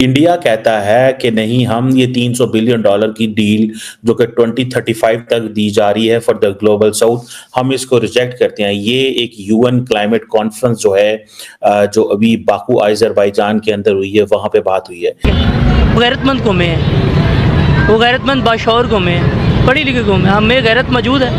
India कहता है कि नहीं, हम ये $300 बिलियन की डील जो कि 2035 तक दी जा रही है फॉर द ग्लोबल साउथ, हम इसको रिजेक्ट करते हैं। ये एक यूएन क्लाइमेट कॉन्फ्रेंस जो है जो अभी बाकू अजरबैजान के अंदर हुई है, वहां पे बात हुई है। गैरतमंद कौमें हैं, वो गैरतमंद बाशऊर कौमें हैं, पढ़ी लिखी कौमें। हम में गैरत मौजूद है,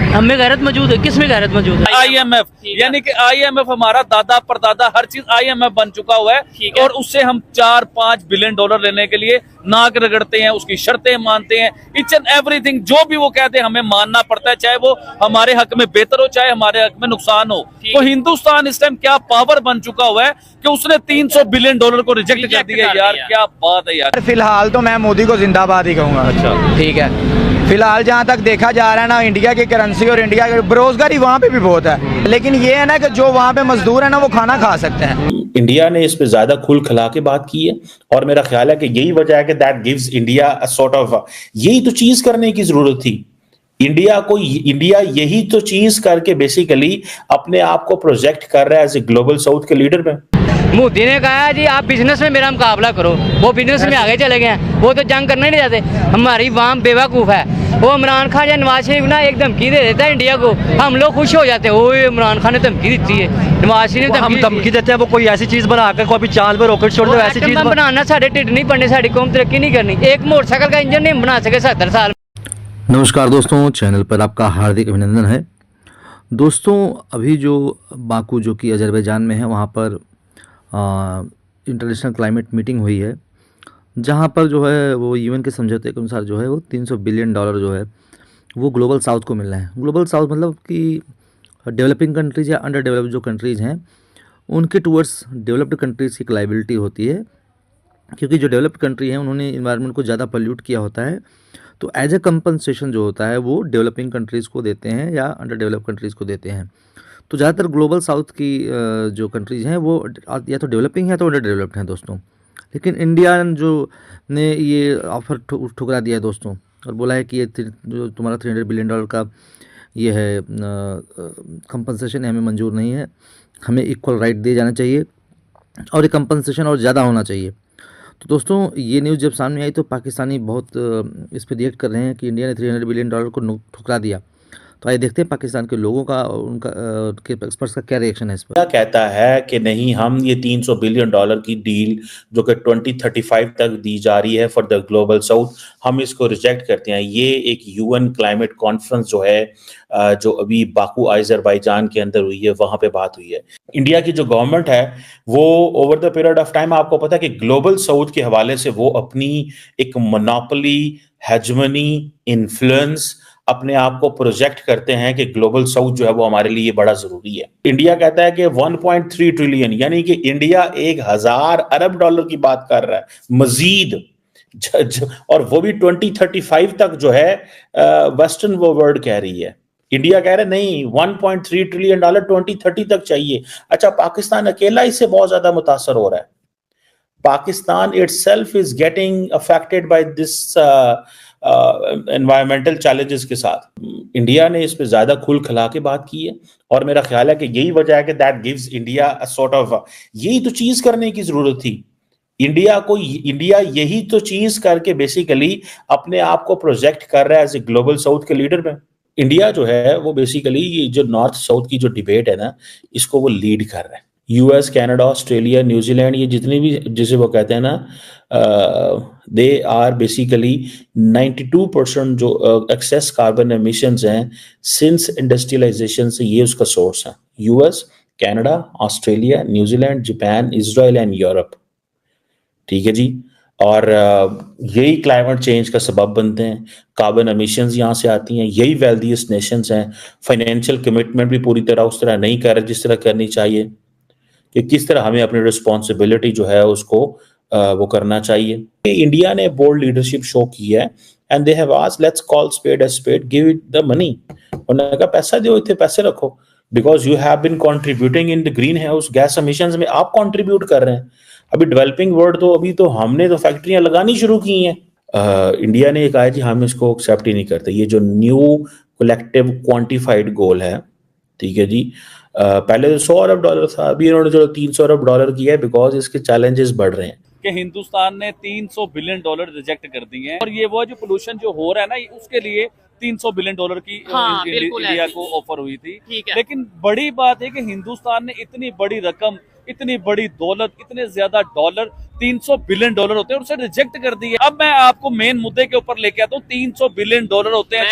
हमें गैरत मौजूद है। किस में गैरत मौजूद है? IMF, यानी कि IMF हमारा दादा परदादा हर चीज IMF बन चुका हुआ है और उससे हम 4-5 बिलियन डॉलर लेने के लिए नाक रगड़ते हैं, उसकी शर्तें मानते हैं, इच एंड एवरीथिंग जो भी वो कहते हैं हमें मानना पड़ता है, चाहे वो हमारे हक में बेहतर हो चाहे हमारे हक में नुकसान हो। तो हिंदुस्तान इस टाइम क्या पावर बन चुका हुआ है कि उसने $300 बिलियन को रिजेक्ट कर दिया। यार क्या बात है यार। फिलहाल तो मैं मोदी को जिंदाबाद ही कहूँगा। अच्छा, ठीक है। फिलहाल जहाँ तक देखा जा रहा है ना, इंडिया की करेंसी और इंडिया की बेरोजगारी वहाँ पे भी बहुत है, लेकिन ये है ना कि जो वहाँ पे मजदूर है ना वो खाना खा सकते हैं। इंडिया ने इस पे ज्यादा खुल खिला के बात की है और मेरा ख्याल है कि यही वजह है कि that gives India a sort of, यही तो चीज करने की जरूरत थी इंडिया यही तो चीज करके बेसिकली अपने आप को प्रोजेक्ट कर रहा है एज ए ग्लोबल साउथ के लीडर में। मोदी ने कहा है जी आप बिजनेस में मेरा मुकाबला करो, वो बिजनेस में आगे चले गए हैं, वो तो जंग करना ही नहीं चाहते। हमारी वाम बेवकूफ़ है, वो इमरान खान या नवाज शरीफ ना एक धमकी दे देता है इंडिया को, हम लोग खुश हो जाते हैं। वो इमरान खान ने धमकी दी है, नवाज शरीफ ने हम धमकी देते हैं, वो कोई ऐसी चीज़ बना कर कोई चांद पे रॉकेट छोड़ दो, ऐसी चीज़ बनाना। साढ़े ढिड नहीं पड़ने, साड़ी कौम तरक्की नहीं करनी। एक मोटरसाइकिल का इंजन नहीं बना सके 70 साल। नमस्कार दोस्तों, चैनल पर आपका हार्दिक अभिनंदन है। दोस्तों, अभी जो बाकू जो कि अजरबैजान में है, वहाँ पर इंटरनेशनल क्लाइमेट मीटिंग हुई है, जहाँ पर जो है वो यूएन के समझौते के अनुसार जो है वो $300 बिलियन जो है वो ग्लोबल साउथ को मिल रहे हैं। ग्लोबल साउथ मतलब कि डेवलपिंग कंट्रीज़ या अंडर डेवलप्ड जो कंट्रीज़ हैं उनके टूवर्ड्स डेवलप्ड कंट्रीज़ की एक लायबिलिटी होती है, क्योंकि जो डेवलप्ड कंट्री हैं उन्होंने इन्वायरमेंट को ज़्यादा पॉल्यूट किया होता है, तो एज ए कंपनसेशन जो होता है वो डेवलपिंग कंट्रीज़ को देते हैं या अंडर डेवलप कंट्रीज़ को देते हैं। तो ज़्यादातर ग्लोबल साउथ की जो कंट्रीज़ हैं वो या तो डेवलपिंग है तो अंडर डेवलप्ड हैं दोस्तों। लेकिन इंडिया जो ने ये ऑफ़र ठुकरा दिया है दोस्तों, और बोला है कि ये जो तुम्हारा $300 बिलियन का ये है कंपनसेशन है, हमें मंजूर नहीं है, हमें इक्वल राइट दिए जाना चाहिए और ये कंपनसेशन और ज़्यादा होना चाहिए। तो दोस्तों, ये न्यूज़ जब सामने आई तो पाकिस्तानी बहुत इस पर रिएक्ट कर रहे हैं कि इंडिया ने $300 बिलियन को ठुकरा दिया। तो आइए देखते हैं पाकिस्तान के लोगों का और उनका के एक्सपर्ट्स का क्या रिएक्शन है इस पर। क्या कहता है कि नहीं, हम ये $300 बिलियन की डील जो कि 2035 तक दी जा रही है फॉर द ग्लोबल साउथ, हम इसको रिजेक्ट करते हैं। ये एक यूएन क्लाइमेट कॉन्फ्रेंस जो है जो अभी बाकू अजरबैजान के अंदर हुई है, वहां पे बात हुई है। इंडिया की जो गवर्नमेंट है वो over the period of time, आपको पता है कि ग्लोबल साउथ के हवाले से वो अपनी एक मोनोपोली, हेजमनी, इन्फ्लुएंस अपने आप को प्रोजेक्ट करते हैं कि ग्लोबल साउथ जो है वो हमारे लिए बड़ा जरूरी है। इंडिया कहता है कि 1.3 ट्रिलियन, यानी कि इंडिया 1000 अरब डॉलर की बात कर रहा है मजीद, और वो भी 2035 तक जो है वेस्टर्न वर्ल्ड कह रही है। इंडिया कह रहा है नहीं, 1.3 ट्रिलियन डॉलर 2030 तक चाहिए। अच्छा, पाकिस्तान अकेला इससे बहुत ज्यादा मुतासर हो रहा है। Pakistan itself is getting affected by this environmental challenges के साथ। इंडिया ने इस पे ज्यादा खुल खिला के बात की है और मेरा ख्याल है कि यही वजह है कि that gives India a sort of, यही तो चीज करने की जरूरत थी इंडिया यही तो चीज करके बेसिकली अपने आप को प्रोजेक्ट कर रहा है एज ए ग्लोबल साउथ के लीडर में। इंडिया जो है वो बेसिकली ये जो नॉर्थ साउथ की जो डिबेट है ना, इसको वो लीड कर रहा है। यूएस, कनाडा, ऑस्ट्रेलिया, न्यूजीलैंड, ये जितने भी जिसे वो कहते हैं ना, दे आर बेसिकली 92% जो एक्सेस कार्बन एमिशंस हैं सिंस इंडस्ट्रियलाइजेशन से, ये उसका सोर्स है। US, Canada, Australia, New Zealand, Japan, Israel and Europe. ठीक है जी। और यही क्लाइमेट चेंज का सबब बनते हैं, कार्बन एमिशंस यहाँ से आती हैं, यही वेल्दीएस्ट नेशंस हैं। फाइनेंशियल कमिटमेंट भी पूरी तरह उस तरह नहीं कर रहे जिस तरह करनी चाहिए, कि किस तरह हमें अपनी रिस्पॉन्सिबिलिटी जो है उसको वो करना चाहिए। इंडिया ने बोल्ड लीडरशिप शो की है and they have asked let's call spade as spade, give it the money. उन्होंने कहा पैसा दो, इतने पैसे रखो, because you have been contributing in the greenhouse gas emissions में, आप कंट्रीब्यूट कर रहे हैं। अभी डेवलपिंग वर्ल्ड तो अभी तो हमने तो फैक्ट्रियां लगानी शुरू की हैं। इंडिया ने कहा जी हम इसको एक्सेप्ट ही नहीं करते। ये जो न्यू कलेक्टिव क्वांटिफाइड गोल है, ठीक है जी, पहले तो 100 अरब डॉलर था, अभी इन्होंने चलो 300 अरब डॉलर किया है, बिकॉज इसके चैलेंजेस बढ़ रहे हैं कि हिंदुस्तान ने 300 बिलियन डॉलर रिजेक्ट कर दिए हैं और ये वो जो पोल्यूशन जो हो रहा है ना, उसके लिए 300 बिलियन डॉलर की इंडिया को ऑफर हुई थी। लेकिन बड़ी बात है कि हिंदुस्तान ने इतनी बड़ी रकम, इतनी बड़ी दौलत, इतने ज्यादा डॉलर, 300 बिलियन डॉलर होते हैं, उसे रिजेक्ट कर दिए। अब मैं आपको मेन मुद्दे के ऊपर लेके आता हूँ। 300 बिलियन डॉलर होते हैं,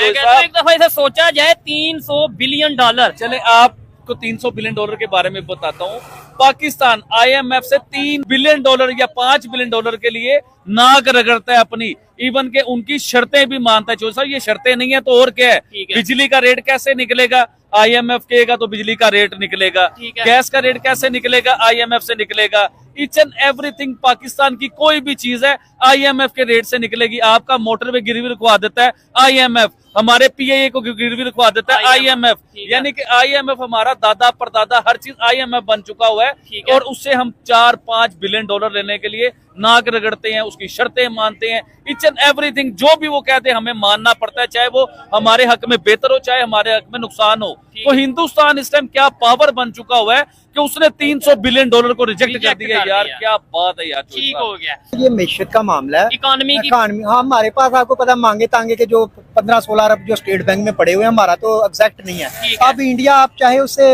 एक दफा ऐसा सोचा जाए 300 बिलियन डॉलर। चले आपको 300 बिलियन डॉलर के बारे में बताता हूँ। पाकिस्तान IMF से 3 बिलियन डॉलर या 5 बिलियन डॉलर के लिए नाक रगड़ता है अपनी, इवन के उनकी शर्तें भी मानता है। साहब ये शर्तें नहीं है तो और क्या है? बिजली का रेट कैसे निकलेगा? IMF कहेगा तो बिजली का रेट निकलेगा। गैस का रेट कैसे निकलेगा? IMF से निकलेगा। ईच एंड एवरीथिंग पाकिस्तान की कोई भी चीज है IMF के रेट से निकलेगी। आपका मोटरवे गिरवी रखवा देता है IMF, हमारे PIA को गिरवी रखवा देता है IMF। यानी कि IMF हमारा दादा परदादा हर चीज IMF बन चुका हुआ है और उससे हम 4-5 बिलियन डॉलर लेने के लिए नाक रगड़ते हैं, उसकी शर्तें मानते हैं। ईच एंड एवरीथिंग जो भी वो कहते हैं हमें मानना पड़ता है, चाहे वो हमारे हक में बेहतर हो, चाहे हमारे हक में नुकसान हो। तो हिंदुस्तान इस टाइम क्या पावर बन चुका हुआ है कि उसने 300 बिलियन डॉलर को रिजेक्ट कर दिया। यार क्या बात है यार, ठीक हो गया। ये मैशत का मामला है, इकोनॉमी हाँ, हमारे पास आपको पता मांगे तांगे के जो 15-16 अरब जो स्टेट बैंक में पड़े हुए हैं, हमारा तो एग्जैक्ट नहीं है। अब इंडिया आप चाहे उससे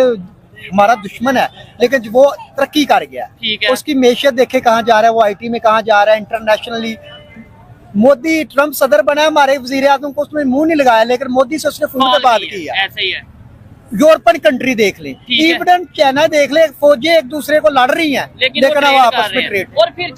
हमारा दुश्मन है, लेकिन वो तरक्की कर गया है। उसकी मैशत देखे कहाँ जा रहा है, वो IT में कहाँ जा रहा है। इंटरनेशनली मोदी, ट्रम्प सदर बना है, हमारे वजीर आजम को उसमें मुंह नहीं लगाया, लेकिन मोदी से उसने फोन पे बात की है। ऐसे ही है। यूरोपियन कंट्री देख ले, इवन चाइना देख ले, फौजें एक दूसरे को लड़ रही हैं, लेकिन अब आपस में ट्रेड।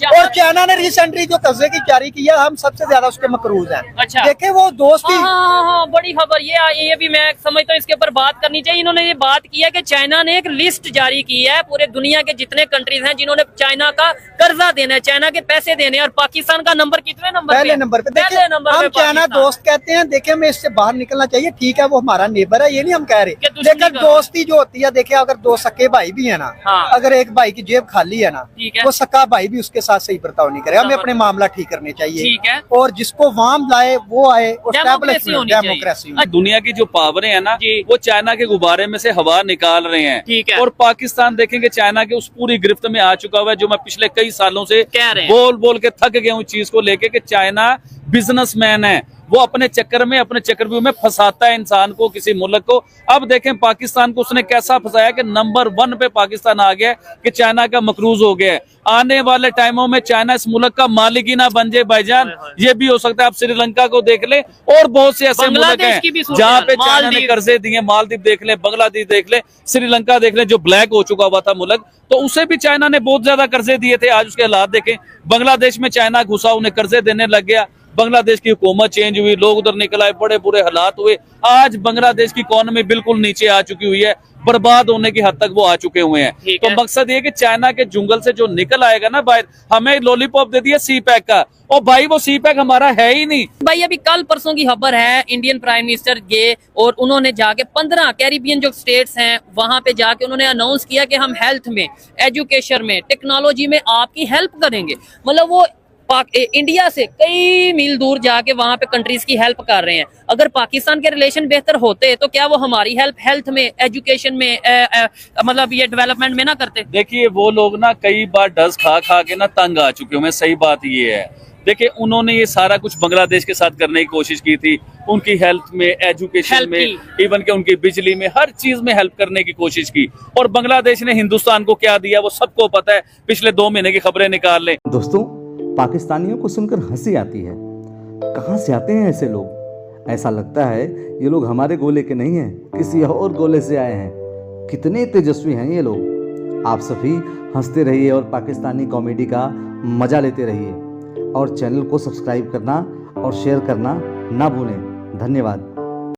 और चाइना ने रिसेंटली जो कर्जे की जारी किया, हम सबसे ज्यादा उसके मकरूज हैं। अच्छा। देखे वो दोस्ती, हाँ, बड़ी खबर ये भी मैं समझता हूँ इसके ऊपर बात करनी चाहिए। इन्होंने ये बात की है कि चाइना ने एक लिस्ट जारी की है पूरे दुनिया के जितने कंट्रीज हैं जिन्होंने चाइना का कर्जा देना है, चाइना के पैसे देने हैं, और पाकिस्तान का नंबर कितने नंबर? पहले नंबर पे। देखिए हम चाइना दोस्त कहते हैं, देखिए हमें इससे बाहर निकलना चाहिए, ठीक है वो हमारा नेबर है, ये नहीं हम कह रहे, लेकिन दोस्ती जो होती है, देखिए अगर दो सके भाई भी है ना, अगर एक भाई की जेब खाली है ना, वो सका भाई भी उसके साथ सही बर्ताव नहीं करे। हमें अपने मामला ठीक करने चाहिए, और जिसको वाम लाए वो आए, और डेमोक्रेसी। दुनिया की जो पावरें है ना, वो चाइना के गुब्बारे में से हवा निकाल रहे हैं, और पाकिस्तान देखेंगे चाइना के उस पूरी गिरफ्त में आ चुका हुआ है, जो मैं पिछले कई सालों से बोल बोल के थक गया हूँ चीज को लेके कि चाइना बिजनेसमैन है, वो अपने चक्रव्यूह में फंसाता है इंसान को, किसी मुल्क को। अब देखें पाकिस्तान को उसने कैसा फंसाया कि नंबर 1 पे पाकिस्तान आ गया कि चाइना का मकरूज हो गया है। आने वाले टाइमों में चाइना इस मुल्क का मालिक ही ना बन जाए भाईजान, ये भी हो सकता है। आप श्रीलंका को देख ले, और बहुत से ऐसे मुल्क हैं जहाँ पे चाइना ने कर्जे दिए। मालदीव देख ले, बांग्लादेश देख ले, श्रीलंका देख ले, जो ब्लैक हो चुका हुआ था मुल्क, तो उसे भी चाइना ने बहुत ज्यादा कर्जे दिए थे। आज उसके हालात देखें। बांग्लादेश में चाइना घुसा, उन्हें कर्जे देने लग गया, बांग्लादेश की हुकूमत चेंज हुई, लोग उधर निकल आए, बड़े बुरे हालात हुए। आज बांग्लादेश की इकोनॉमी बिल्कुल नीचे आ चुकी हुई है, बर्बाद होने की हद तक वो आ चुके हुए हैं। तो मकसद ये कि चाइना के जंगल से जो निकल आएगा ना बाहर, हमें लॉलीपॉप दे दिया सी पैक का, और भाई वो सी पैक हमारा है ही नहीं। भाई अभी कल परसों की खबर है, इंडियन प्राइम मिनिस्टर गए और उन्होंने जाके 15 कैरिबियन जो स्टेट्स हैं वहां पे जाके उन्होंने अनाउंस किया कि हम हेल्थ में, एजुकेशन में, टेक्नोलॉजी में आपकी हेल्प करेंगे। मतलब वो इंडिया से कई मील दूर जाके वहां पे कंट्रीज की हेल्प कर रहे हैं। अगर पाकिस्तान के रिलेशन बेहतर होते तो क्या वो हमारी हेल्प हेल्थ में, एजुकेशन में, मतलब ये डेवलपमेंट में ना करते? देखिए वो लोग ना कई बार डस खा खा के ना तंग आ चुके हुए। सही बात ये है, देखिए उन्होंने ये सारा कुछ बांग्लादेश के साथ करने की कोशिश की थी, उनकी हेल्थ में, एजुकेशन में, इवन के उनकी बिजली में, हर चीज में हेल्प करने की कोशिश की। और बांग्लादेश ने हिंदुस्तान को क्या दिया वो सबको पता है, पिछले 2 महीने की खबरें निकाल लें। दोस्तों, पाकिस्तानियों को सुनकर हंसी आती है। कहाँ से आते हैं ऐसे लोग? ऐसा लगता है ये लोग हमारे गोले के नहीं हैं, किसी और गोले से आए हैं। कितने तेजस्वी हैं ये लोग। आप सभी हंसते रहिए और पाकिस्तानी कॉमेडी का मजा लेते रहिए, और चैनल को सब्सक्राइब करना और शेयर करना ना भूलें। धन्यवाद।